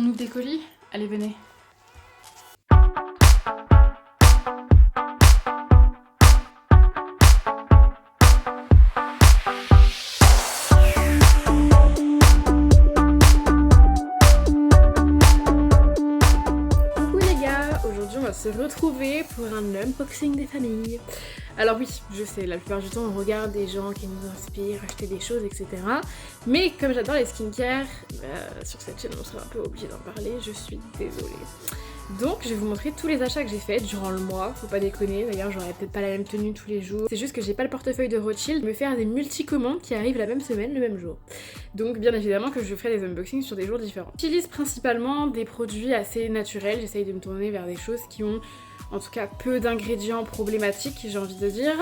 On ouvre des colis? Allez, venez. Coucou les gars, aujourd'hui on va se retrouver pour un unboxing des familles. Alors oui, je sais, la plupart du temps on regarde des gens qui nous inspirent, acheter des choses, etc. Mais comme j'adore les skincare, sur cette chaîne on sera un peu obligé d'en parler, je suis désolée. Donc je vais vous montrer tous les achats que j'ai faits durant le mois, faut pas déconner, d'ailleurs j'aurai peut-être pas la même tenue tous les jours. C'est juste que j'ai pas le portefeuille de Rothschild, me faire des multi-commandes qui arrivent la même semaine, le même jour. Donc bien évidemment que je ferai des unboxings sur des jours différents. J'utilise principalement des produits assez naturels, j'essaye de me tourner vers des choses qui ont en tout cas peu d'ingrédients problématiques, j'ai envie de dire,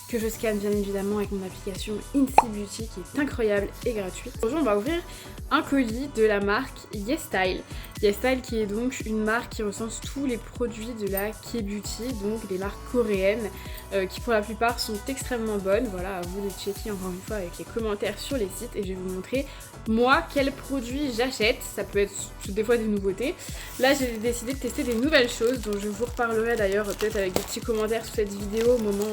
que je scanne bien évidemment avec mon application Incy Beauty qui est incroyable et gratuite. Aujourd'hui on va ouvrir un colis de la marque YesStyle. YesStyle qui est donc une marque qui recense tous les produits de la K-Beauty, donc des marques coréennes qui pour la plupart sont extrêmement bonnes. Voilà, à vous de checker encore une fois avec les commentaires sur les sites et je vais vous montrer moi quels produits j'achète. Ça peut être des fois des nouveautés. Là j'ai décidé de tester des nouvelles choses dont je vous reparlerai d'ailleurs peut-être avec des petits commentaires sous cette vidéo au moment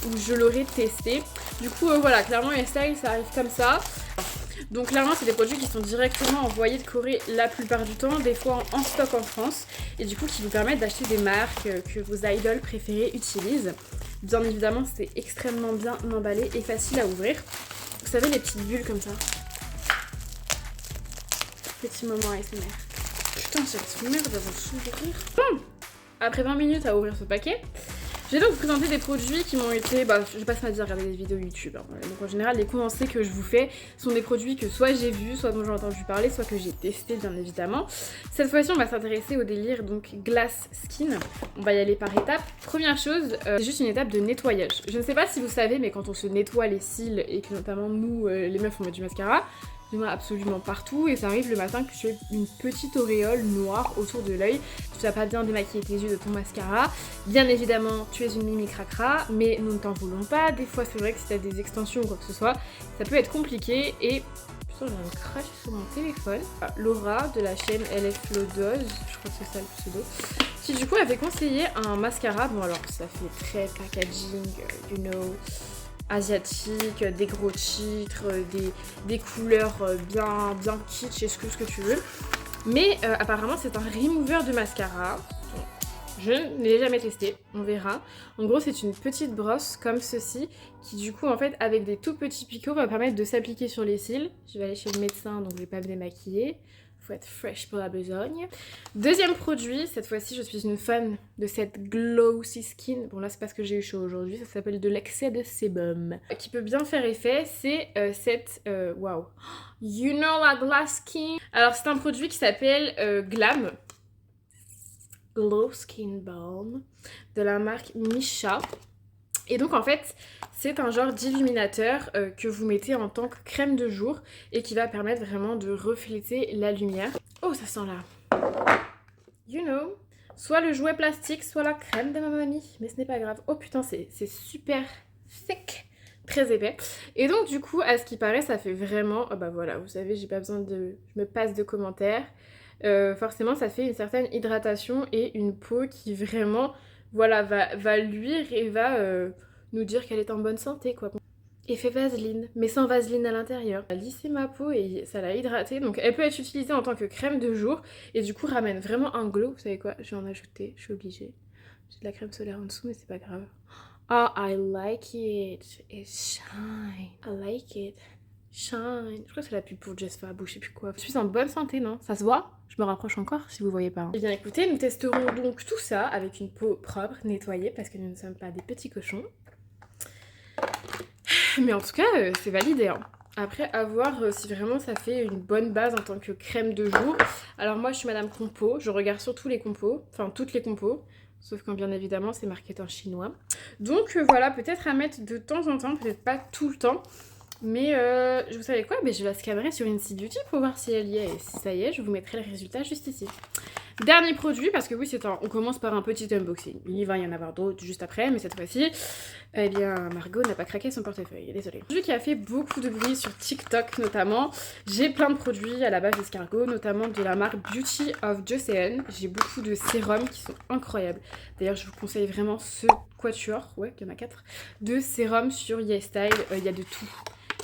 où je l'aurai testé. Du coup voilà, clairement YesStyle ça arrive comme ça. Donc clairement c'est des produits qui sont directement envoyés de Corée la plupart du temps, des fois en stock en France, et du coup qui vous permettent d'acheter des marques que vos idoles préférées utilisent. Bien évidemment c'est extrêmement bien emballé et facile à ouvrir. Vous savez les petites bulles comme ça. Petit moment ASMR. Putain cette merde va s'ouvrir. Bon, après 20 minutes à ouvrir ce paquet, j'ai donc présenté des produits qui m'ont été, je passe ma vie à regarder des vidéos YouTube, hein. Donc en général les condensés que je vous fais sont des produits que soit j'ai vu, soit dont j'ai entendu parler, soit que j'ai testé bien évidemment. Cette fois-ci on va s'intéresser au délire donc Glass Skin, on va y aller par étapes. Première chose, c'est juste une étape de nettoyage. Je ne sais pas si vous savez mais quand on se nettoie les cils et que notamment nous les meufs on met du mascara, il y en a absolument partout et ça arrive le matin que tu aies une petite auréole noire autour de l'œil. Tu vas pas bien démaquiller tes yeux de ton mascara. Bien évidemment, tu es une mimi cracra, mais nous ne t'en voulons pas. Des fois, c'est vrai que si tu as des extensions ou quoi que ce soit, ça peut être compliqué et... Putain, j'ai un crash sur mon téléphone. Laura de la chaîne LF Dose, je crois que c'est ça le pseudo, qui du coup avait conseillé un mascara. Bon alors, ça fait très packaging, you know... asiatique, des gros titres, des couleurs bien kitsch et ce que tu veux. Mais apparemment c'est un remover de mascara. Je ne l'ai jamais testé, on verra. En gros c'est une petite brosse comme ceci qui du coup en fait avec des tout petits picots va permettre de s'appliquer sur les cils. Je vais aller chez le médecin donc je vais pas me démaquiller. Faut être fresh pour la besogne. Deuxième produit, cette fois-ci je suis une fan de cette Glossy Skin. Bon là c'est pas ce que j'ai eu chaud aujourd'hui, ça s'appelle de l'excès de sébum. Qui peut bien faire effet, c'est cette... Waouh, you know la Glass Skin. Alors c'est un produit qui s'appelle Glam. Glow Skin Balm de la marque Misha. Et donc en fait c'est un genre d'illuminateur que vous mettez en tant que crème de jour et qui va permettre vraiment de refléter la lumière. Oh ça sent là, you know, soit le jouet plastique soit la crème de ma mamie, mais ce n'est pas grave. Oh putain c'est super thick, très épais. Et donc du coup à ce qui paraît ça fait vraiment, oh bah voilà vous savez j'ai pas besoin de, je me passe de commentaires. Forcément ça fait une certaine hydratation et une peau qui vraiment voilà va luire et va nous dire qu'elle est en bonne santé quoi. Effet vaseline, mais sans vaseline à l'intérieur. Elle a lissé ma peau et ça l'a hydratée, donc elle peut être utilisée en tant que crème de jour et du coup ramène vraiment un glow. Vous savez quoi, je vais en ajouter, je suis obligée. J'ai de la crème solaire en dessous mais c'est pas grave. Oh I like it, it shine, I like it. Shine. Je crois que c'est la pub pour Just Fab ou je sais plus quoi. Je suis en bonne santé, non? Ça se voit? Je me rapproche encore si vous voyez pas. Hein. Eh bien écoutez, nous testerons donc tout ça avec une peau propre, nettoyée, parce que nous ne sommes pas des petits cochons. Mais en tout cas, c'est validé. Hein. Après, à voir si vraiment ça fait une bonne base en tant que crème de jour. Alors moi, je suis Madame Compo. Je regarde surtout les compos, enfin toutes les compos. Sauf quand bien évidemment, c'est marqué en chinois. Donc voilà, peut-être à mettre de temps en temps, peut-être pas tout le temps. Mais vous savez quoi, je la scannerai sur Insight Beauty pour voir si elle y est. Et si ça y est, je vous mettrai le résultat juste ici. Dernier produit, parce que oui, on commence par un petit unboxing. Il va y en avoir d'autres juste après, mais cette fois-ci, eh bien, Margot n'a pas craqué son portefeuille, désolée. Un produit qui a fait beaucoup de bruit sur TikTok notamment. J'ai plein de produits à la base d'escargot, notamment de la marque Beauty of Joseon. J'ai beaucoup de sérums qui sont incroyables. D'ailleurs, je vous conseille vraiment ce quatuor, ouais, il y en a 4, de sérums sur YesStyle. Il y a de tout.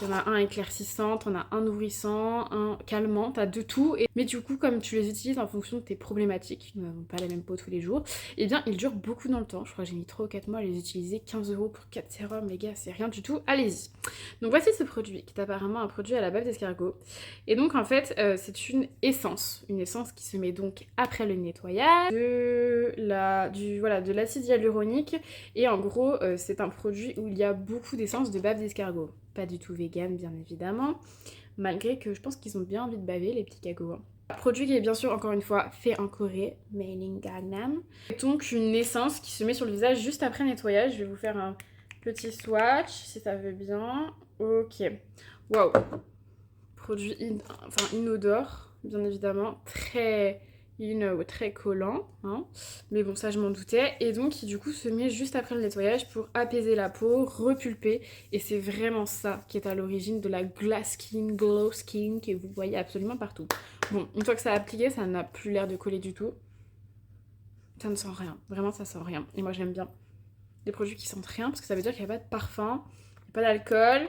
Il y en a un éclaircissant, t'en as un nourrissant, un calmant, t'as de tout. Mais du coup, comme tu les utilises en fonction de tes problématiques, nous n'avons pas la même peau tous les jours, et bien ils durent beaucoup dans le temps. Je crois que j'ai mis 3 ou 4 mois à les utiliser, 15 € pour 4 sérums, les gars, c'est rien du tout, allez-y. Donc voici ce produit, qui est apparemment un produit à la base d'escargot. Et donc en fait, c'est une essence qui se met donc après le nettoyage de l'acide hyaluronique. Et en gros, c'est un produit où il y a beaucoup d'essence de bave d'escargot. Pas du tout vegan, bien évidemment, malgré que je pense qu'ils ont bien envie de baver, les petits cagos. Produit qui est bien sûr, encore une fois, fait en Corée, made in Gangnam. Donc une essence qui se met sur le visage juste après nettoyage. Je vais vous faire un petit swatch, si ça veut bien. Ok. Waouh. Produit inodore, bien évidemment, très... très collant, hein. Mais bon, ça je m'en doutais. Et donc qui du coup se met juste après le nettoyage pour apaiser la peau, repulper. Et c'est vraiment ça qui est à l'origine de la glass skin, glow skin que vous voyez absolument partout. Bon, une fois que ça a appliqué, ça n'a plus l'air de coller du tout. Ça ne sent rien, vraiment ça sent rien. Et moi j'aime bien des produits qui sentent rien parce que ça veut dire qu'il n'y a pas de parfum, pas d'alcool,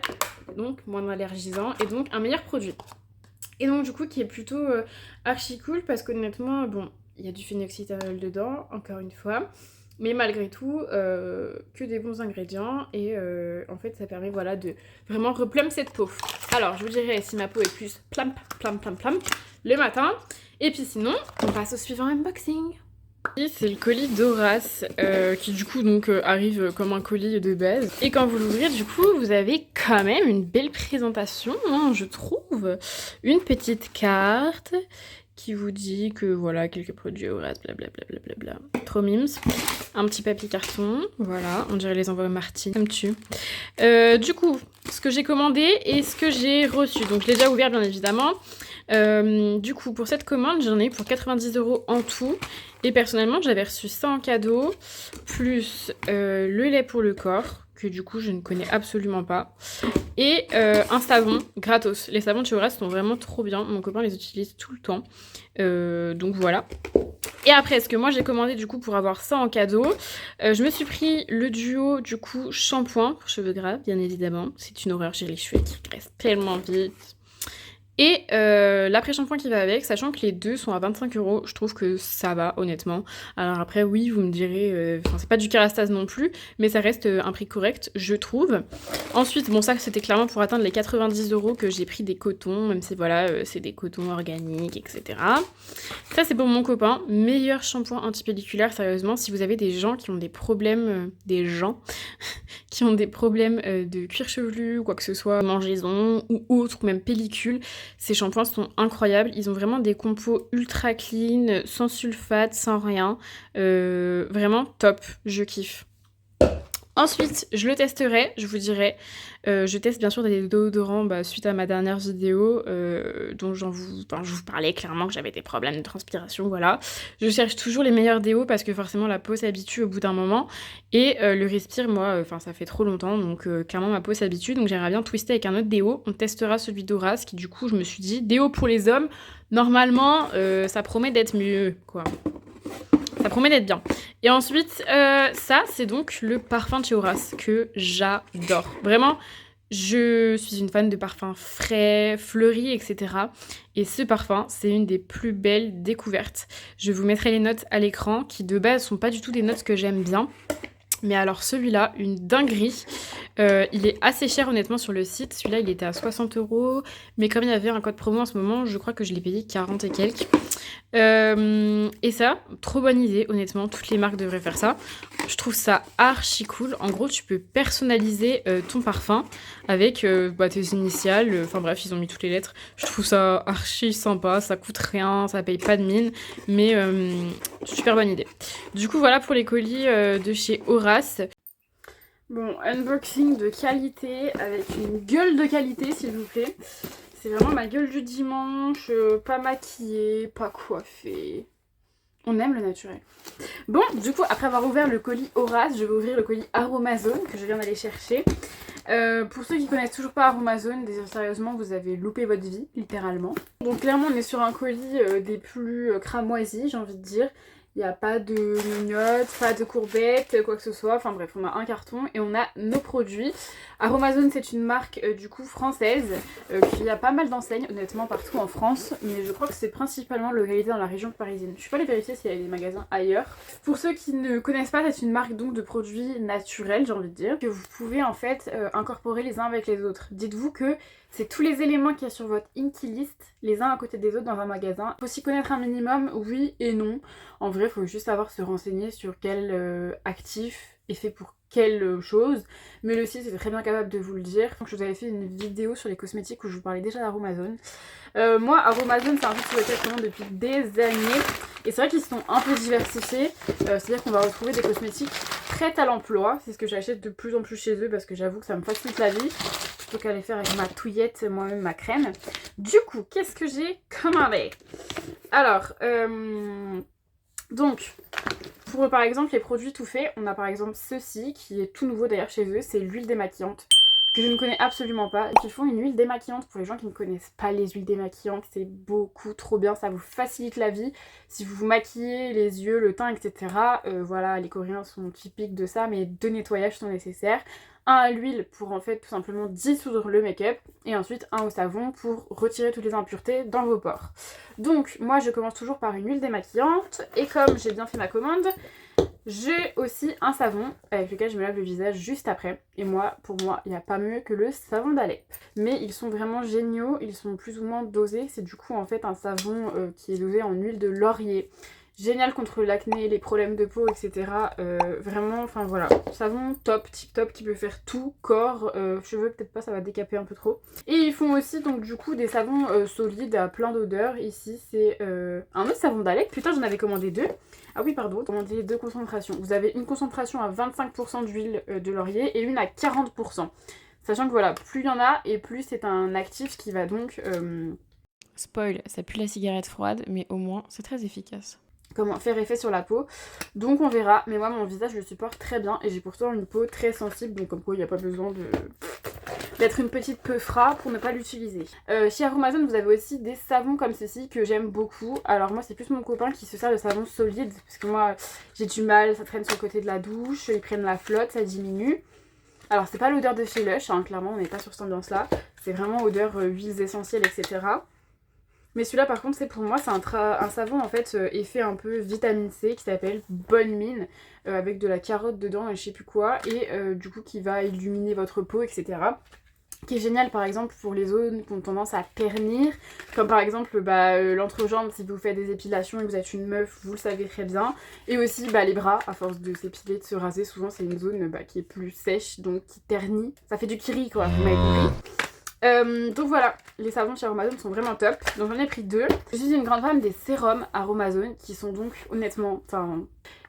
donc moins allergisant et donc un meilleur produit. Et donc du coup qui est plutôt archi cool parce qu'honnêtement, bon, il y a du phénoxyéthanol dedans, encore une fois, mais malgré tout, que des bons ingrédients et en fait ça permet voilà de vraiment replump cette peau. Alors je vous dirais si ma peau est plus plump le matin, et puis sinon on passe au suivant unboxing. C'est le colis d'Horace qui du coup donc arrive comme un colis de base. Et quand vous l'ouvrez du coup vous avez quand même une belle présentation, hein, je trouve. Une petite carte qui vous dit que voilà quelques produits Horace, blablabla. Trop mimes. Un petit papier carton, voilà, on dirait les envois Martine, comme tu. Du coup, ce que j'ai commandé et ce que j'ai reçu. Donc je l'ai déjà ouvert bien évidemment. Du coup, pour cette commande, j'en ai eu pour 90 € en tout. Et personnellement, j'avais reçu ça en cadeau, plus le lait pour le corps, que du coup, je ne connais absolument pas. Et un savon gratos. Les savons de chez Horace sont vraiment trop bien. Mon copain les utilise tout le temps. Donc voilà. Et après, ce que moi j'ai commandé du coup pour avoir ça en cadeau, je me suis pris le duo du coup shampoing pour cheveux gras, bien évidemment. C'est une horreur, j'ai les cheveux qui graissent tellement vite. Et l'après-shampoing qui va avec, sachant que les deux sont à 25 €, je trouve que ça va, honnêtement. Alors après, oui, vous me direz, c'est pas du Kérastase non plus, mais ça reste un prix correct, je trouve. Ensuite, bon, ça, c'était clairement pour atteindre les 90 € que j'ai pris des cotons, même si, voilà, c'est des cotons organiques, etc. Ça, c'est pour mon copain. Meilleur shampoing antipelliculaire, sérieusement, si vous avez des gens qui ont des problèmes, qui ont des problèmes de cuir chevelu ou quoi que ce soit, mangeaison ou autre, ou même pellicule, ces shampoings sont incroyables. Ils ont vraiment des compos ultra clean, sans sulfate, sans rien. Vraiment top, je kiffe. Ensuite, je le testerai, je vous dirai. Je teste bien sûr des déodorants suite à ma dernière vidéo dont je vous parlais clairement que j'avais des problèmes de transpiration, voilà. Je cherche toujours les meilleurs déos parce que forcément la peau s'habitue au bout d'un moment. Et le Respire, moi, ça fait trop longtemps, donc clairement ma peau s'habitue. Donc j'aimerais bien twister avec un autre déo. On testera celui d'Horace qui du coup, je me suis dit, déo pour les hommes, normalement, ça promet d'être mieux, quoi. Ça promet d'être bien. Et ensuite, ça, c'est donc le parfum de chez Horace que j'adore. Vraiment, je suis une fan de parfums frais, fleuris, etc. Et ce parfum, c'est une des plus belles découvertes. Je vous mettrai les notes à l'écran, qui de base sont pas du tout des notes que j'aime bien. Mais alors celui-là, une dinguerie. Il est assez cher honnêtement sur le site. Celui-là, il était à 60 €. Mais comme il y avait un code promo en ce moment, je crois que je l'ai payé 40 et quelques. Et ça, trop bonne idée, honnêtement. Toutes les marques devraient faire ça. Je trouve ça archi cool. En gros, tu peux personnaliser ton parfum avec tes initiales. Enfin bref, ils ont mis toutes les lettres. Je trouve ça archi sympa. Ça coûte rien, ça paye pas de mine. Mais super bonne idée. Du coup, voilà pour les colis de chez Horace. Bon, unboxing de qualité avec une gueule de qualité s'il vous plaît. C'est vraiment ma gueule du dimanche, pas maquillée, pas coiffée. On aime le naturel. Bon, du coup, après avoir ouvert le colis Horace, je vais ouvrir le colis Aromazone que je viens d'aller chercher. Pour ceux qui connaissent toujours pas Aromazone, sérieusement, vous avez loupé votre vie, littéralement. Donc clairement, on est sur un colis des plus cramoisis, j'ai envie de dire. Il n'y a pas de mignottes, pas de courbettes, quoi que ce soit. Enfin bref, on a un carton et on a nos produits. Aromazone, c'est une marque du coup française qui a pas mal d'enseignes, honnêtement, partout en France. Mais je crois que c'est principalement localisé dans la région parisienne. Je suis pas allée vérifier s'il y avait des magasins ailleurs. Pour ceux qui ne connaissent pas, c'est une marque donc de produits naturels, j'ai envie de dire, que vous pouvez en fait incorporer les uns avec les autres. Dites-vous que c'est tous les éléments qu'il y a sur votre Inky List, les uns à côté des autres dans un magasin. Faut s'y connaître un minimum, oui et non. En vrai, il faut juste savoir se renseigner sur quel actif est fait pour quelle chose. Mais le site est très bien capable de vous le dire. Donc, je vous avais fait une vidéo sur les cosmétiques où je vous parlais déjà d'Aromazone. Moi, Aromazone, c'est un site sur lequel je commande depuis des années. Et c'est vrai qu'ils sont un peu diversifiés. C'est-à-dire qu'on va retrouver des cosmétiques prêts à l'emploi. C'est ce que j'achète de plus en plus chez eux parce que j'avoue que ça me facilite la vie. Plutôt qu'à aller faire avec ma touillette, moi-même ma crème. Du coup, qu'est-ce que j'ai commandé? Alors, donc, pour par exemple les produits tout faits, on a par exemple ceci qui est tout nouveau d'ailleurs chez eux, c'est l'huile démaquillante que je ne connais absolument pas. Ils font une huile démaquillante pour les gens qui ne connaissent pas les huiles démaquillantes, c'est beaucoup trop bien, ça vous facilite la vie. Si vous vous maquillez les yeux, le teint, etc. Voilà, les Coréens sont typiques de ça, mais 2 nettoyages sont nécessaires. Un à l'huile pour en fait tout simplement dissoudre le make-up et ensuite un au savon pour retirer toutes les impuretés dans vos pores. Donc moi je commence toujours par une huile démaquillante et comme j'ai bien fait ma commande, j'ai aussi un savon avec lequel je me lave le visage juste après. Et moi, pour moi, il n'y a pas mieux que le savon d'Alep. Mais ils sont vraiment géniaux, ils sont plus ou moins dosés. C'est du coup en fait un savon qui est dosé en huile de laurier. Génial contre l'acné, les problèmes de peau, etc. Vraiment, enfin voilà, savon top, tip top, qui peut faire tout, corps, cheveux, peut-être pas, ça va décaper un peu trop. Et ils font aussi donc du coup des savons solides à plein d'odeurs. Ici c'est un autre savon d'Alec, putain j'en avais commandé 2. Ah oui pardon, commandé 2 concentrations. Vous avez une concentration à 25% d'huile de laurier et une à 40%. Sachant que voilà, plus il y en a et plus c'est un actif qui va donc... Spoil, ça pue la cigarette froide, mais au moins c'est très efficace. Comment faire effet sur la peau, donc on verra. Mais moi mon visage le supporte très bien et j'ai pourtant une peau très sensible, donc comme quoi il n'y a pas besoin d'être une petite peu fras pour ne pas l'utiliser. Chez Aromazone vous avez aussi des savons comme ceci que j'aime beaucoup. Alors moi c'est plus mon copain qui se sert de savon solide parce que moi j'ai du mal, ça traîne sur le côté de la douche, ils prennent la flotte, ça diminue. Alors c'est pas l'odeur de chez Lush, hein, clairement on n'est pas sur cette ambiance là, c'est vraiment odeur huiles essentielles etc. Mais celui-là par contre c'est pour moi, c'est un savon en fait effet un peu vitamine C qui s'appelle Bonne Mine avec de la carotte dedans et je sais plus quoi et du coup qui va illuminer votre peau etc. Qui est génial par exemple pour les zones qui ont tendance à ternir, comme par exemple l'entrejambe si vous faites des épilations et que vous êtes une meuf, vous le savez très bien. Et aussi les bras, à force de s'épiler, de se raser, souvent c'est une zone qui est plus sèche, donc qui ternit. Ça fait du kiri quoi, vous m'avez compris. Donc voilà, les savons chez Aromazone sont vraiment top. Donc j'en ai pris 2. Je suis une grande fan des sérums Aromazone qui sont donc honnêtement,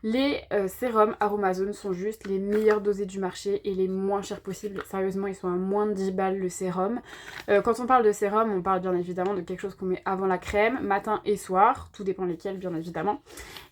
les sérums Aromazone sont juste les meilleurs dosés du marché et les moins chers possibles. Sérieusement, ils sont à moins de 10 balles le sérum. Quand on parle de sérum, on parle bien évidemment de quelque chose qu'on met avant la crème, matin et soir. Tout dépend lesquels bien évidemment.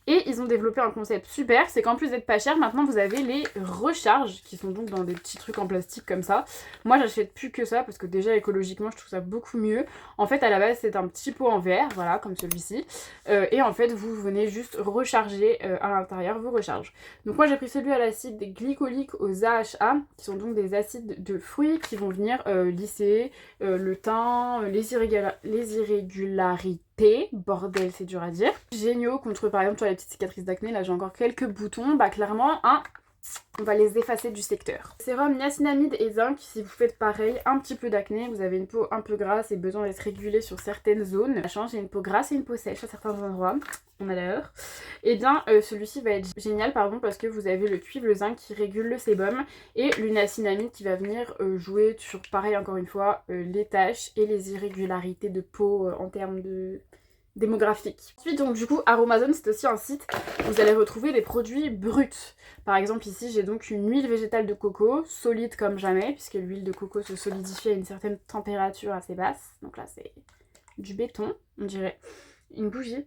Et ils ont développé un concept super, c'est qu'en plus d'être pas cher, maintenant vous avez les recharges qui sont donc dans des petits trucs en plastique comme ça. Moi j'achète plus que ça parce que déjà écologiquement je trouve ça beaucoup mieux. En fait à la base c'est un petit pot en verre, voilà comme celui-ci. Et en fait vous venez juste recharger à l'intérieur vos recharges. Donc moi j'ai pris celui à l'acide glycolique aux AHA, qui sont donc des acides de fruits qui vont venir lisser le teint, les irrégularités, bordel c'est dur à dire. Géniaux contre par exemple sur les petites cicatrices d'acné, là j'ai encore quelques boutons, clairement on va les effacer du secteur. Sérum niacinamide et zinc, si vous faites pareil, un petit peu d'acné, vous avez une peau un peu grasse et besoin d'être régulée sur certaines zones. Ça change, il y a une peau grasse et une peau sèche à certains endroits, on a l'heure. Et bien celui-ci va être génial parce que vous avez le cuivre, le zinc qui régule le sébum et le niacinamide qui va venir jouer sur pareil encore une fois les taches et les irrégularités de peau en termes de démographique. Ensuite, donc du coup, Aromazone, c'est aussi un site où vous allez retrouver des produits bruts. Par exemple, ici, j'ai donc une huile végétale de coco, solide comme jamais, puisque l'huile de coco se solidifie à une certaine température assez basse. Donc là, c'est du béton, on dirait une bougie.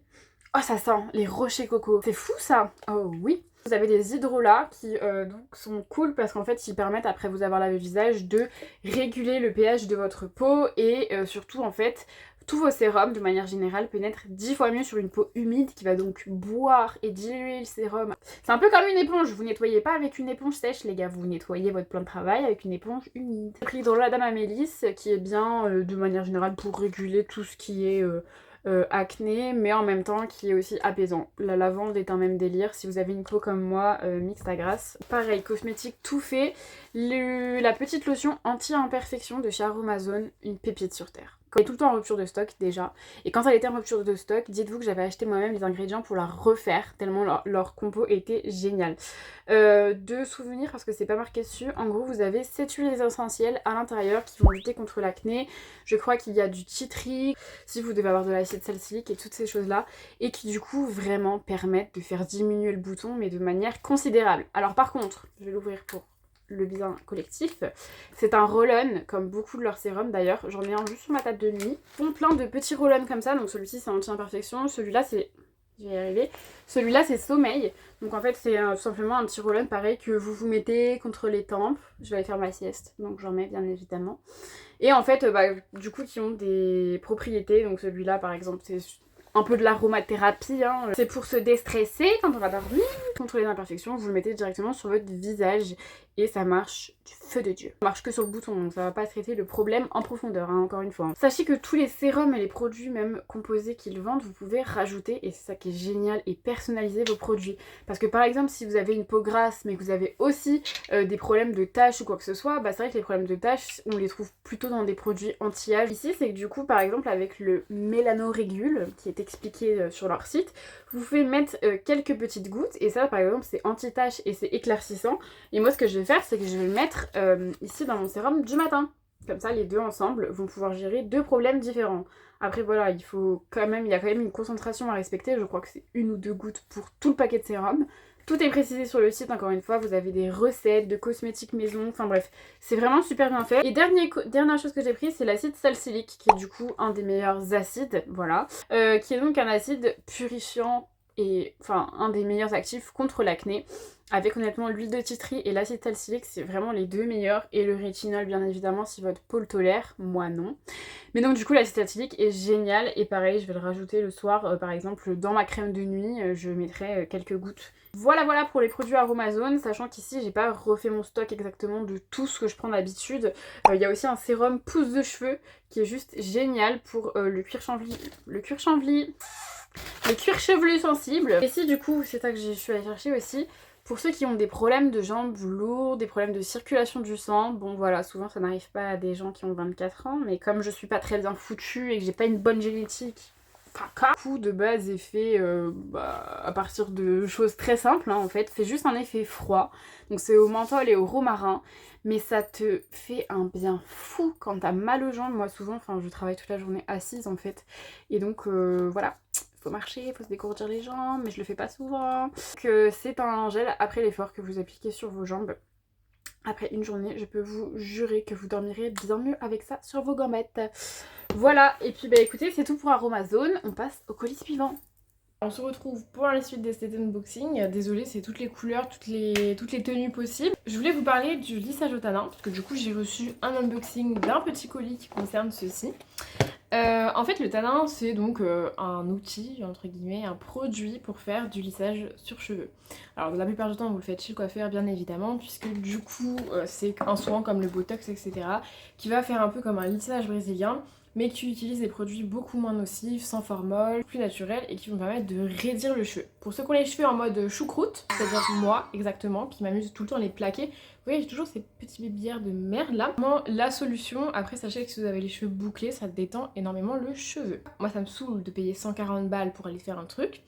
Oh, ça sent les rochers coco. C'est fou, ça. Oh oui. Vous avez des hydrolats qui donc sont cool parce qu'en fait ils permettent, après vous avoir lavé le visage, de réguler le pH de votre peau et surtout en fait tous vos sérums de manière générale pénètrent 10 fois mieux sur une peau humide qui va donc boire et diluer le sérum. C'est un peu comme une éponge, vous nettoyez pas avec une éponge sèche les gars, vous nettoyez votre plan de travail avec une éponge humide. J'ai pris l'hydrolat d'Amamélis qui est bien de manière générale pour réguler tout ce qui est acné, mais en même temps qui est aussi apaisant. La lavande est un même délire si vous avez une peau comme moi mixte à grasse. Pareil, cosmétique tout fait. La petite lotion anti-imperfection de chez Aromazone, une pépite sur terre. Elle est tout le temps en rupture de stock déjà, et quand elle était en rupture de stock, dites-vous que j'avais acheté moi-même les ingrédients pour la refaire, tellement leur compo était génial. De souvenirs, parce que c'est pas marqué dessus, en gros vous avez 7 huiles essentielles à l'intérieur qui vont lutter contre l'acné. Je crois qu'il y a du tea tree, si vous devez avoir de l'acide salicylique et toutes ces choses là, et qui du coup vraiment permettent de faire diminuer le bouton mais de manière considérable. Alors par contre, je vais l'ouvrir pour le bien collectif, c'est un roll-on comme beaucoup de leurs sérums d'ailleurs, j'en ai un juste sur ma table de nuit. Ils font plein de petits roll-on comme ça, donc celui-ci c'est anti-imperfection, celui-là c'est... je vais y arriver. Celui-là c'est sommeil, donc en fait c'est tout simplement un petit roll-on pareil que vous vous mettez contre les tempes. Je vais aller faire ma sieste, donc j'en mets bien évidemment. Et en fait du coup qui ont des propriétés, donc celui-là par exemple c'est un peu de l'aromathérapie, hein. C'est pour se déstresser quand on va dormir, contre les imperfections, vous le mettez directement sur votre visage et ça marche du feu de Dieu. Ça marche que sur le bouton, donc ça va pas traiter le problème en profondeur, hein, encore une fois. Sachez que tous les sérums et les produits même composés qu'ils vendent, vous pouvez rajouter, et c'est ça qui est génial, et personnaliser vos produits. Parce que par exemple, si vous avez une peau grasse, mais que vous avez aussi des problèmes de taches ou quoi que ce soit, bah c'est vrai que les problèmes de taches, on les trouve plutôt dans des produits anti-âge. Ici, c'est que du coup, par exemple, avec le Mélanorégule, qui est expliqué sur leur site, vous pouvez mettre quelques petites gouttes, et ça, par exemple, c'est anti-tache et c'est éclaircissant. Et moi, ce que je vais faire, c'est que je vais le mettre ici dans mon sérum du matin. Comme ça, les deux ensemble vont pouvoir gérer deux problèmes différents. Après, voilà, il y a quand même une concentration à respecter. Je crois que c'est 1 ou 2 gouttes pour tout le paquet de sérum. Tout est précisé sur le site, encore une fois, vous avez des recettes de cosmétiques maison, enfin bref, c'est vraiment super bien fait. Et dernière chose que j'ai pris, c'est l'acide salicylique, qui est du coup un des meilleurs acides, voilà, qui est donc un acide purifiant et enfin un des meilleurs actifs contre l'acné. Avec honnêtement l'huile de tea tree et l'acide salicylique, c'est vraiment les deux meilleurs, et le rétinol bien évidemment si votre peau le tolère, moi non. Mais donc du coup l'acide salicylique est génial, et pareil je vais le rajouter le soir, par exemple dans ma crème de nuit, je mettrai quelques gouttes. Voilà pour les produits Aromazone, sachant qu'ici j'ai pas refait mon stock exactement de tout ce que je prends d'habitude. Il y a aussi un sérum pousse de cheveux qui est juste génial pour le cuir chevelu sensible. Et si du coup, c'est ça que je suis allée chercher aussi, pour ceux qui ont des problèmes de jambes lourdes, des problèmes de circulation du sang, bon voilà, souvent ça n'arrive pas à des gens qui ont 24 ans, mais comme je suis pas très bien foutue et que j'ai pas une bonne génétique, le coup de base est fait à partir de choses très simples, hein, en fait, fait juste un effet froid, donc c'est au menthol et au romarin, mais ça te fait un bien fou quand t'as mal aux jambes. Moi souvent, je travaille toute la journée assise en fait, et donc voilà. Faut marcher, faut se dégourdir les jambes, mais je le fais pas souvent. Donc c'est un gel après l'effort que vous appliquez sur vos jambes. Après une journée, je peux vous jurer que vous dormirez bien mieux avec ça sur vos gambettes. Voilà, et puis écoutez, c'est tout pour Aromazone. On passe au colis suivant. On se retrouve pour la suite des cet unboxing. Désolée, c'est toutes les couleurs, toutes les tenues possibles. Je voulais vous parler du lissage au tanin, parce que du coup j'ai reçu un unboxing d'un petit colis qui concerne ceci. En fait, le tanin, c'est donc un outil, entre guillemets, un produit pour faire du lissage sur cheveux. Alors, la plupart du temps, vous le faites chez le coiffeur, bien évidemment, puisque du coup, c'est un soin comme le botox, etc., qui va faire un peu comme un lissage brésilien, mais qui utilise des produits beaucoup moins nocifs, sans formol, plus naturels, et qui vont permettre de raidir le cheveu. Pour ceux qui ont les cheveux en mode choucroute, c'est-à-dire moi, exactement, qui m'amuse tout le temps à les plaquer, vous voyez, j'ai toujours ces petits bébillères de merde là. Vraiment, la solution, après sachez que si vous avez les cheveux bouclés, ça détend énormément le cheveu. Moi, ça me saoule de payer 140 balles pour aller faire un truc.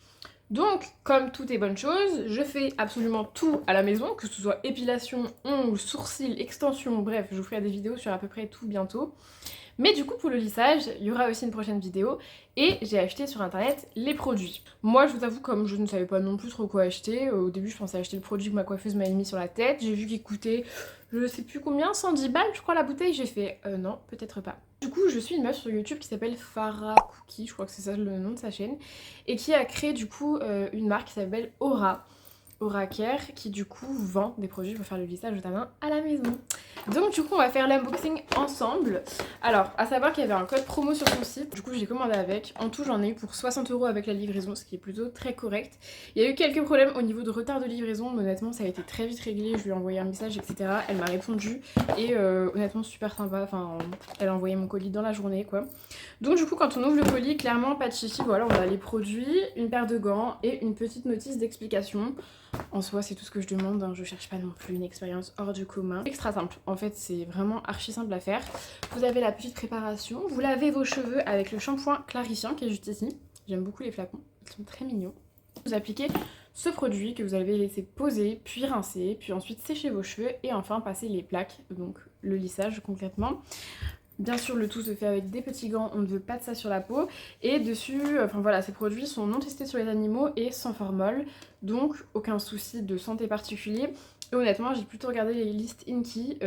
Donc, comme tout est bonne chose, je fais absolument tout à la maison, que ce soit épilation, ongles, sourcils, extension, bref, je vous ferai des vidéos sur à peu près tout bientôt. Mais du coup pour le lissage, il y aura aussi une prochaine vidéo et j'ai acheté sur internet les produits. Moi je vous avoue, comme je ne savais pas non plus trop quoi acheter, au début je pensais acheter le produit que ma coiffeuse m'avait mis sur la tête, j'ai vu qu'il coûtait je sais plus combien, 110 balles je crois la bouteille, j'ai fait non, peut-être pas. Du coup je suis une meuf sur YouTube qui s'appelle Farah Cookie, je crois que c'est ça le nom de sa chaîne, et qui a créé du coup une marque qui s'appelle Aura Care, qui du coup vend des produits pour faire le lissage de ta main à la maison. Donc du coup on va faire l'unboxing ensemble. Alors à savoir qu'il y avait un code promo sur son site, du coup j'ai commandé avec. En tout j'en ai eu pour 60 € avec la livraison, ce qui est plutôt très correct. Il y a eu quelques problèmes au niveau de retard de livraison, mais honnêtement ça a été très vite réglé, je lui ai envoyé un message etc. Elle m'a répondu et honnêtement super sympa, enfin elle a envoyé mon colis dans la journée quoi. Donc du coup quand on ouvre le colis, clairement pas de chichi, voilà on a les produits, une paire de gants et une petite notice d'explication. En soi c'est tout ce que je demande, hein. Je cherche pas non plus une expérience hors du commun. Extra simple, en fait c'est vraiment archi simple à faire. Vous avez la petite préparation, vous lavez vos cheveux avec le shampoing clarifiant qui est juste ici. J'aime beaucoup les flacons, ils sont très mignons. Vous appliquez ce produit que vous allez laisser poser, puis rincer, puis ensuite sécher vos cheveux et enfin passer les plaques, donc le lissage concrètement. Bien sûr, le tout se fait avec des petits gants, on ne veut pas de ça sur la peau. Et dessus, enfin voilà, ces produits sont non testés sur les animaux et sans formol. Donc, aucun souci de santé particulier. Et honnêtement, j'ai plutôt regardé les listes Inky.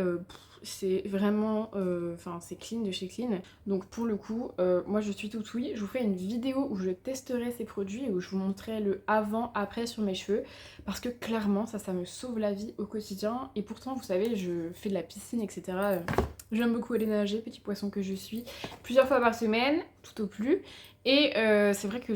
C'est vraiment... Enfin, c'est clean de chez Clean. Donc pour le coup, moi je suis tout oui. Je vous ferai une vidéo où je testerai ces produits et où je vous montrerai le avant-après sur mes cheveux. Parce que clairement, ça me sauve la vie au quotidien. Et pourtant, vous savez, je fais de la piscine, etc. J'aime beaucoup aller nager, petit poisson que je suis, plusieurs fois par semaine, tout au plus. Et c'est vrai que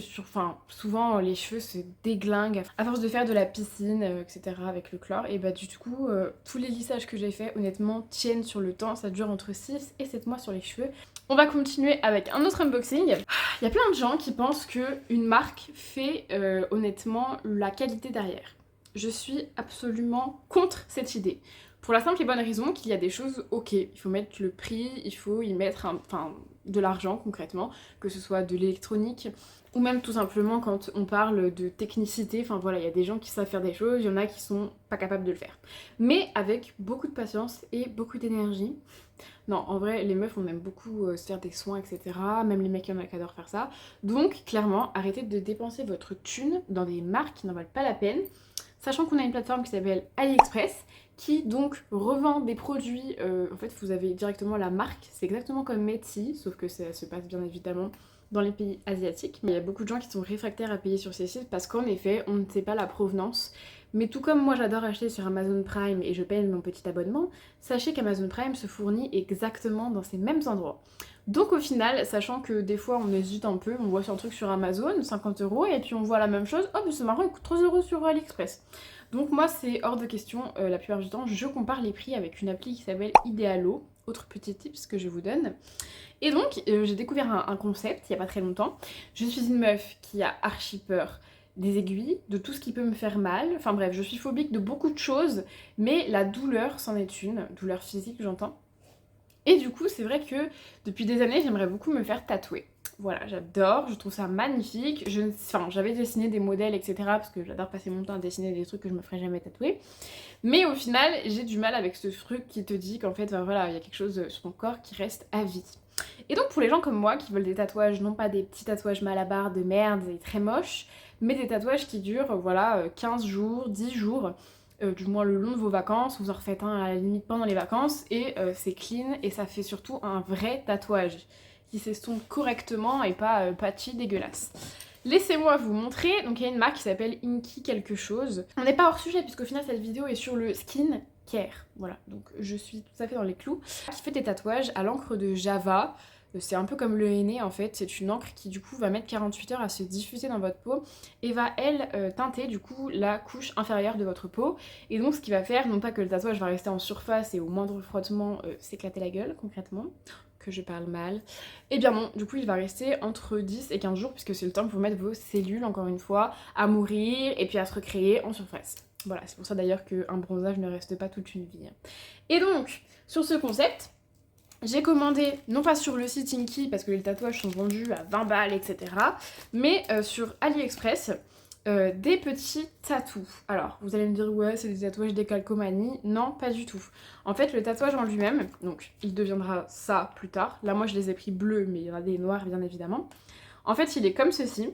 souvent les cheveux se déglinguent à force de faire de la piscine, etc. avec le chlore. Et bah du coup, tous les lissages que j'ai fait, honnêtement, tiennent sur le temps. Ça dure entre 6 et 7 mois sur les cheveux. On va continuer avec un autre unboxing. Il y a plein de gens qui pensent qu'une marque fait honnêtement la qualité derrière. Je suis absolument contre cette idée. Pour la simple et bonne raison qu'il y a des choses ok, il faut mettre le prix, il faut y mettre de l'argent concrètement, que ce soit de l'électronique ou même tout simplement quand on parle de technicité, enfin voilà, il y a des gens qui savent faire des choses, il y en a qui sont pas capables de le faire. Mais avec beaucoup de patience et beaucoup d'énergie. Non, en vrai, les meufs, on aime beaucoup se faire des soins, etc. Même les mecs, il y en a qui adorent faire ça. Donc, clairement, arrêtez de dépenser votre thune dans des marques qui n'en valent pas la peine. Sachant qu'on a une plateforme qui s'appelle AliExpress, qui donc revend des produits, en fait vous avez directement la marque, c'est exactement comme Etsy, sauf que ça se passe bien évidemment dans les pays asiatiques. Mais il y a beaucoup de gens qui sont réfractaires à payer sur ces sites parce qu'en effet on ne sait pas la provenance. Mais tout comme moi j'adore acheter sur Amazon Prime et je paye mon petit abonnement, sachez qu'Amazon Prime se fournit exactement dans ces mêmes endroits. Donc au final, sachant que des fois on hésite un peu, on voit sur un truc sur Amazon, 50 € et puis on voit la même chose, oh mais c'est marrant, il coûte 3 € sur AliExpress. Donc moi c'est hors de question, la plupart du temps je compare les prix avec une appli qui s'appelle Idealo, autre petit tips que je vous donne. Et donc j'ai découvert un concept il y a pas très longtemps. Je suis une meuf qui a archi peur des aiguilles, de tout ce qui peut me faire mal, enfin bref je suis phobique de beaucoup de choses, mais la douleur c'en est une, douleur physique j'entends. Et du coup c'est vrai que depuis des années j'aimerais beaucoup me faire tatouer. Voilà, j'adore, je trouve ça magnifique. J'avais dessiné des modèles, etc. parce que j'adore passer mon temps à dessiner des trucs que je me ferais jamais tatouer. Mais au final, j'ai du mal avec ce truc qui te dit qu'en fait, voilà, il y a quelque chose sur ton corps qui reste à vie. Et donc pour les gens comme moi qui veulent des tatouages, non pas des petits tatouages malabar de merde et très moches, mais des tatouages qui durent, voilà, 15 jours, 10 jours, du moins le long de vos vacances, vous en refaites un à la limite pendant les vacances, et c'est clean, et ça fait surtout un vrai tatouage qui s'estompe correctement et pas patchy dégueulasse. Laissez-moi vous montrer, donc il y a une marque qui s'appelle Inky quelque chose. On n'est pas hors sujet puisqu'au final cette vidéo est sur le skin care, voilà, donc je suis tout à fait dans les clous. Qui fait des tatouages à l'encre de Java, c'est un peu comme le henné en fait, c'est une encre qui du coup va mettre 48 heures à se diffuser dans votre peau et va elle teinter du coup la couche inférieure de votre peau. Et donc ce qui va faire, non pas que le tatouage va rester en surface et au moindre frottement s'éclater la gueule concrètement, que je parle mal, et bien non, du coup il va rester entre 10 et 15 jours puisque c'est le temps pour mettre vos cellules encore une fois à mourir et puis à se recréer en surface. Voilà, c'est pour ça d'ailleurs qu'un bronzage ne reste pas toute une vie. Et donc, sur ce concept, j'ai commandé, non pas sur le site Inky parce que les tatouages sont vendus à 20 balles, etc. Mais sur AliExpress, des petits tatous. Alors, vous allez me dire, ouais, c'est des tatouages décalcomanie. Non, pas du tout. En fait, le tatouage en lui-même, donc il deviendra ça plus tard. Là, moi, je les ai pris bleus, mais il y en a des noirs, bien évidemment. En fait, il est comme ceci.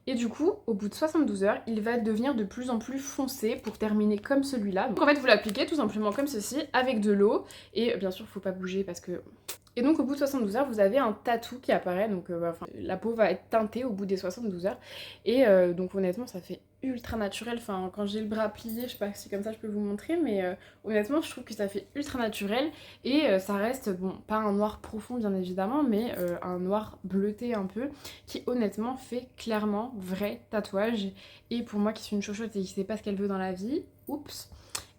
Et du coup, au bout de 72 heures, il va devenir de plus en plus foncé pour terminer comme celui-là. Donc en fait, vous l'appliquez tout simplement comme ceci, avec de l'eau. Et bien sûr, faut pas bouger parce que... Et donc au bout de 72 heures, vous avez un tatou qui apparaît. Donc la peau va être teintée au bout des 72 heures. Et donc honnêtement, ça fait ultra naturel. Enfin, quand j'ai le bras plié, je sais pas si comme ça je peux vous montrer, mais honnêtement, je trouve que ça fait ultra naturel. Et ça reste, bon, pas un noir profond bien évidemment, mais un noir bleuté un peu, qui honnêtement fait clairement vrai tatouage. Et pour moi qui suis une chochotte et qui sait pas ce qu'elle veut dans la vie, oups,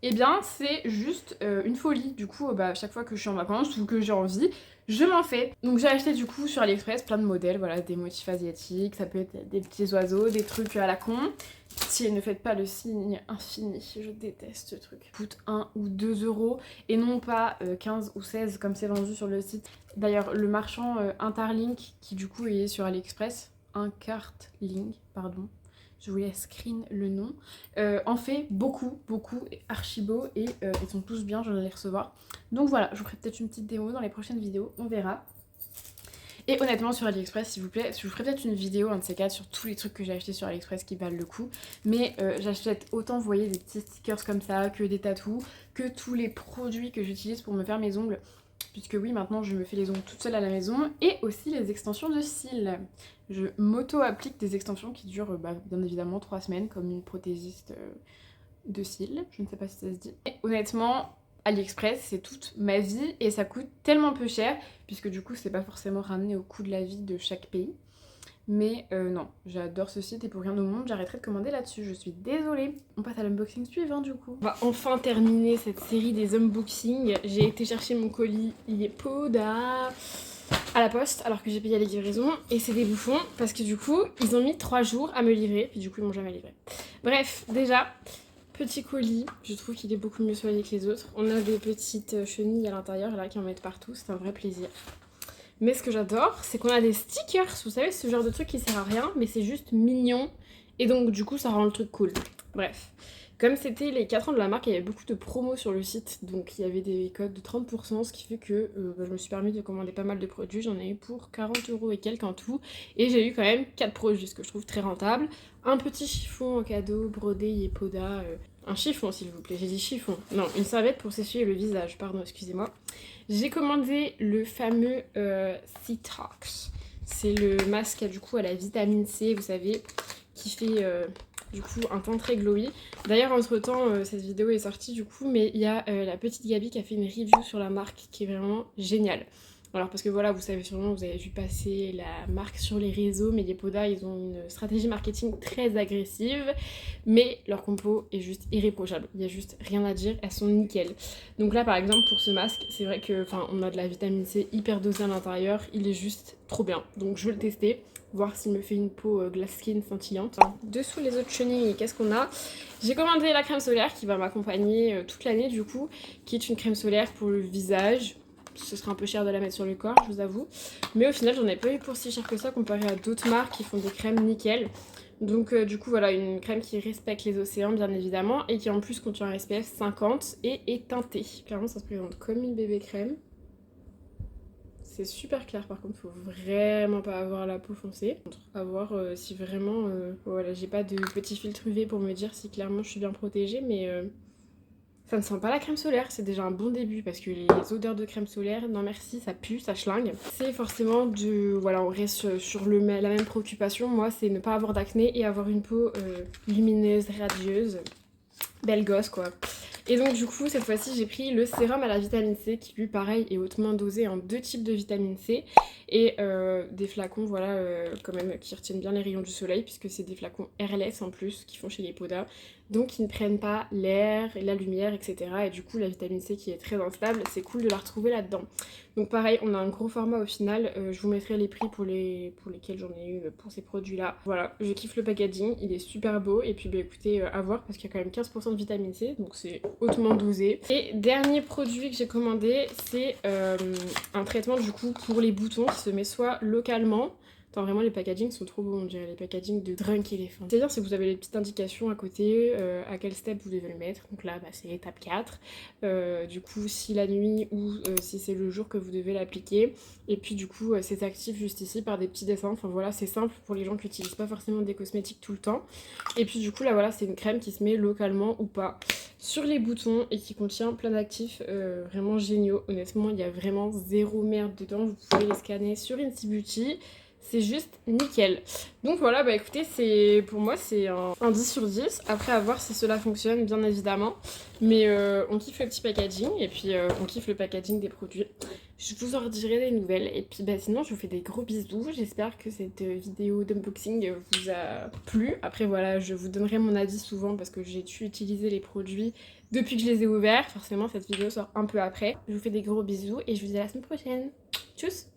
et bien c'est juste une folie. Du coup, chaque fois que je suis en vacances ou que j'ai envie, je m'en fais. Donc j'ai acheté du coup sur AliExpress plein de modèles, voilà, des motifs asiatiques, ça peut être des petits oiseaux, des trucs à la con. Si ne faites pas le signe infini, je déteste ce truc. Coûte 1 ou 2 euros et non pas 15 ou 16 comme c'est vendu sur le site. D'ailleurs, le marchand Interlink, qui du coup est sur AliExpress, Incartlink, pardon, je vous laisse screen le nom, en fait beaucoup, archi beau et ils sont tous bien, je vais les recevoir. Donc voilà, je vous ferai peut-être une petite démo dans les prochaines vidéos, on verra. Et honnêtement sur AliExpress, s'il vous plaît, je vous ferai peut-être une vidéo, un de ces quatre, sur tous les trucs que j'ai achetés sur AliExpress qui valent le coup. Mais j'achète autant, vous voyez, des petits stickers comme ça, que des tatous, que tous les produits que j'utilise pour me faire mes ongles. Puisque oui, maintenant je me fais les ongles toute seule à la maison. Et aussi les extensions de cils. Je m'auto-applique des extensions qui durent bien évidemment 3 semaines, comme une prothésiste de cils. Je ne sais pas si ça se dit. Et honnêtement, AliExpress, c'est toute ma vie et ça coûte tellement peu cher, puisque du coup c'est pas forcément ramené au coût de la vie de chaque pays. Mais non, j'adore ce site et pour rien au monde, j'arrêterai de commander là-dessus, je suis désolée. On passe à l'unboxing suivant du coup. On va enfin terminer cette série des unboxings. J'ai été chercher mon colis Yepoda à la poste alors que j'ai payé la livraison et c'est des bouffons parce que du coup ils ont mis 3 jours à me livrer puis du coup ils m'ont jamais livré. Bref, déjà, petit colis, je trouve qu'il est beaucoup mieux soigné que les autres. On a des petites chenilles à l'intérieur là qui en mettent partout, c'est un vrai plaisir. Mais ce que j'adore, c'est qu'on a des stickers, vous savez, ce genre de truc qui sert à rien, mais c'est juste mignon. Et donc du coup, ça rend le truc cool. Bref, comme c'était les 4 ans de la marque, il y avait beaucoup de promos sur le site. Donc il y avait des codes de 30%, ce qui fait que je me suis permis de commander pas mal de produits. J'en ai eu pour 40 € et quelques en tout. Et j'ai eu quand même 4 produits, ce que je trouve très rentable. Un petit chiffon en cadeau, brodé Yepoda. Un chiffon s'il vous plaît, j'ai dit chiffon. Non, une serviette pour s'essuyer le visage, pardon, excusez-moi. J'ai commandé le fameux C-Tox. C'est le masque du coup à la vitamine C, vous savez, qui fait du coup un teint très glowy. D'ailleurs entre temps cette vidéo est sortie du coup, mais il y a la petite Gabi qui a fait une review sur la marque qui est vraiment géniale. Alors parce que voilà, vous savez sûrement, vous avez vu passer la marque sur les réseaux, mais Yepoda, ils ont une stratégie marketing très agressive, mais leur compo est juste irréprochable. Il n'y a juste rien à dire, elles sont nickel. Donc là par exemple pour ce masque, c'est vrai que on a de la vitamine C hyper dosée à l'intérieur, il est juste trop bien. Donc je vais le tester, voir s'il me fait une peau glass skin scintillante. Dessous les autres chenilles, qu'est-ce qu'on a? J'ai commandé la crème solaire qui va m'accompagner toute l'année du coup, qui est une crème solaire pour le visage. Ce serait un peu cher de la mettre sur le corps, je vous avoue. Mais au final, j'en ai pas eu pour si cher que ça comparé à d'autres marques qui font des crèmes nickel. Donc du coup, voilà, une crème qui respecte les océans, bien évidemment, et qui en plus contient un SPF 50 et est teintée. Clairement, ça se présente comme une bébé crème. C'est super clair, par contre, faut vraiment pas avoir la peau foncée. À voir si vraiment, voilà, j'ai pas de petit filtre UV pour me dire si clairement je suis bien protégée, mais... ça ne sent pas la crème solaire, c'est déjà un bon début parce que les odeurs de crème solaire, non merci, ça pue, ça schlingue. C'est forcément voilà, on reste sur la même préoccupation. Moi, c'est ne pas avoir d'acné et avoir une peau lumineuse, radieuse, belle gosse quoi. Et donc du coup, cette fois-ci, j'ai pris le sérum à la vitamine C qui lui, pareil, est hautement dosé en 2 types de vitamine C et des flacons, voilà, quand même, qui retiennent bien les rayons du soleil puisque c'est des flacons airless en plus qui font chez Yepoda. Donc ils ne prennent pas l'air et la lumière, etc. Et du coup, la vitamine C qui est très instable, c'est cool de la retrouver là-dedans. Donc pareil, on a un gros format au final. Je vous mettrai les prix pour lesquels j'en ai eu pour ces produits-là. Voilà, je kiffe le packaging, il est super beau. Et puis écoutez, à voir parce qu'il y a quand même 15% de vitamine C, donc c'est hautement dosé. Et dernier produit que j'ai commandé, c'est un traitement du coup pour les boutons qui se met soit localement, Attends, vraiment les packagings sont trop beaux, on dirait les packagings de Drunk Elephant. C'est-à-dire c'est que vous avez les petites indications à côté, à quel step vous devez le mettre. Donc là c'est étape 4. Du coup si la nuit ou si c'est le jour que vous devez l'appliquer. Et puis du coup c'est actif juste ici par des petits dessins. Enfin voilà, c'est simple pour les gens qui n'utilisent pas forcément des cosmétiques tout le temps. Et puis du coup là voilà, c'est une crème qui se met localement ou pas sur les boutons et qui contient plein d'actifs vraiment géniaux. Honnêtement il y a vraiment zéro merde dedans. Vous pouvez les scanner sur Inti Beauty. C'est juste nickel. Donc voilà, bah écoutez, pour moi c'est un 10 sur 10. Après à voir si cela fonctionne bien évidemment. Mais on kiffe le petit packaging et puis on kiffe le packaging des produits. Je vous en redirai des nouvelles. Et puis bah sinon je vous fais des gros bisous. J'espère que cette vidéo d'unboxing vous a plu. Après voilà, je vous donnerai mon avis souvent parce que j'ai dû utiliser les produits depuis que je les ai ouverts. Forcément cette vidéo sort un peu après. Je vous fais des gros bisous et je vous dis à la semaine prochaine. Tchuss!